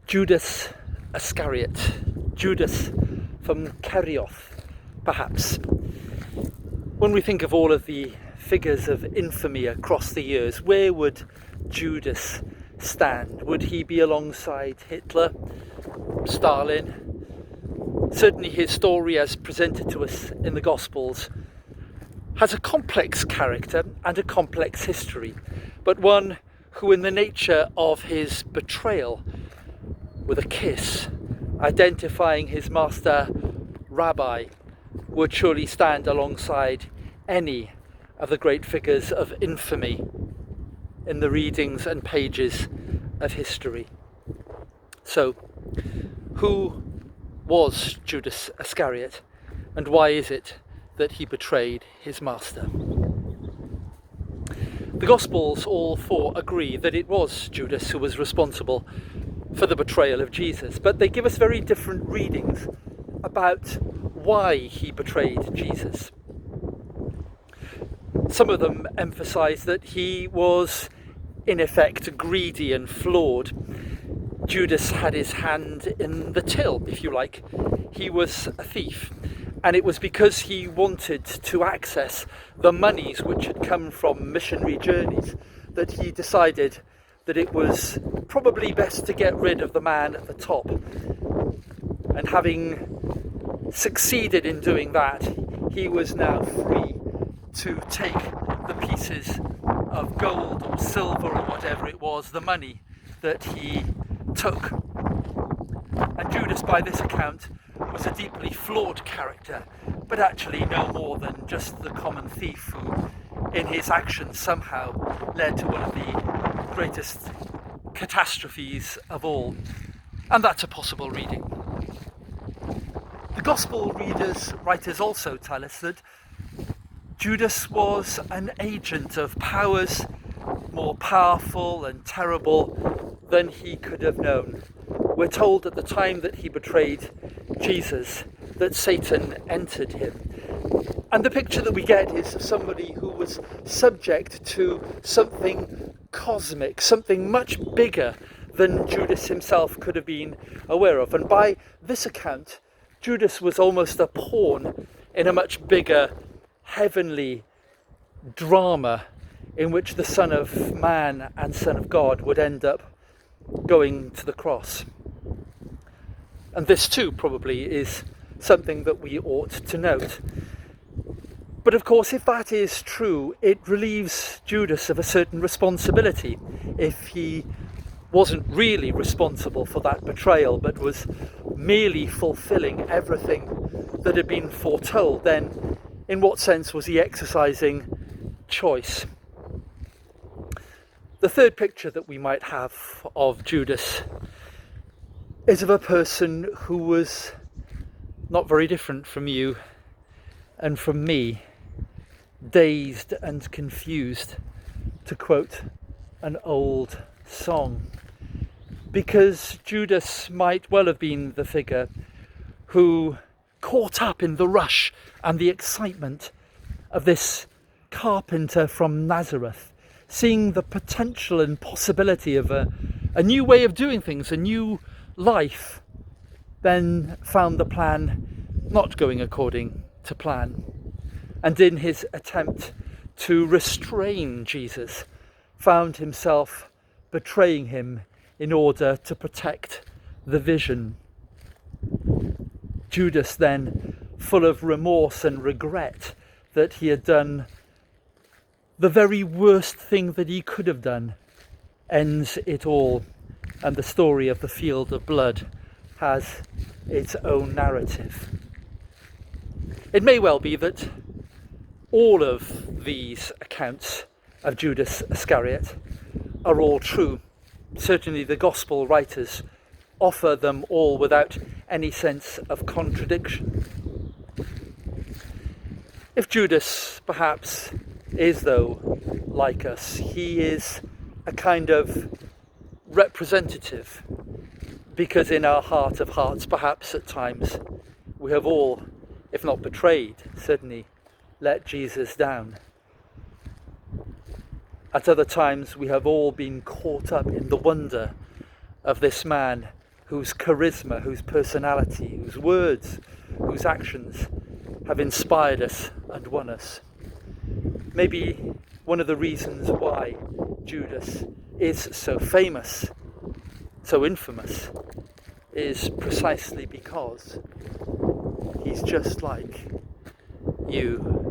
Judas Iscariot, Judas from Kerioth, perhaps. When we think of all of the figures of infamy across the years, where would Judas stand? Would he be alongside Hitler, Stalin? Certainly his story as presented to us in the Gospels has a complex character and a complex history, but one who in the nature of his betrayal with a kiss, identifying his master rabbi, would surely stand alongside any of the great figures of infamy in the readings and pages of history. So, who was Judas Iscariot, and why is it that he betrayed his master? The Gospels all four agree that it was Judas who was responsible for the betrayal of Jesus, but they give us very different readings about why he betrayed Jesus. Some of them emphasize that he was in effect greedy and flawed. Judas had his hand in the till, if you like. He was a thief, and it was because he wanted to access the monies which had come from missionary journeys that he decided that it was probably best to get rid of the man at the top. And having succeeded in doing that, he was now free to take the pieces of gold or silver or whatever it was, the money that he took. And Judas, by this account, was a deeply flawed character, but actually no more than just the common thief who, in his actions, somehow led to one of the greatest catastrophes of all. And that's a possible reading. The Gospel writers also tell us that Judas was an agent of powers more powerful and terrible than he could have known. We're told at the time that he betrayed Jesus that Satan entered him. And the picture that we get is of somebody who was subject to something cosmic, something much bigger than Judas himself could have been aware of. And by this account, Judas was almost a pawn in a much bigger heavenly drama in which the Son of Man and Son of God would end up going to the cross. And this too probably is something that we ought to note. But of course, if that is true, it relieves Judas of a certain responsibility. If he wasn't really responsible for that betrayal, but was merely fulfilling everything that had been foretold, then in what sense was he exercising choice? The third picture that we might have of Judas is of a person who was not very different from you and from me, dazed and confused, to quote an old song. Because Judas might well have been the figure who, caught up in the rush and the excitement of this carpenter from Nazareth, seeing the potential and possibility of a new way of doing things, a new life, then found the plan not going according to plan. And in his attempt to restrain Jesus, found himself betraying him in order to protect the vision. Judas then, full of remorse and regret that he had done the very worst thing that he could have done, ends it all, and the story of the field of blood has its own narrative. It may well be that all of these accounts of Judas Iscariot are all true. Certainly the Gospel writers offer them all without any sense of contradiction. If Judas perhaps is, though, like us, he is a kind of representative, because in our heart of hearts, perhaps at times, we have all, if not betrayed, certainly let Jesus down. At other times, we have all been caught up in the wonder of this man whose charisma, whose personality, whose words, whose actions have inspired us and won us. Maybe one of the reasons why Judas is so famous, so infamous, is precisely because he's just like you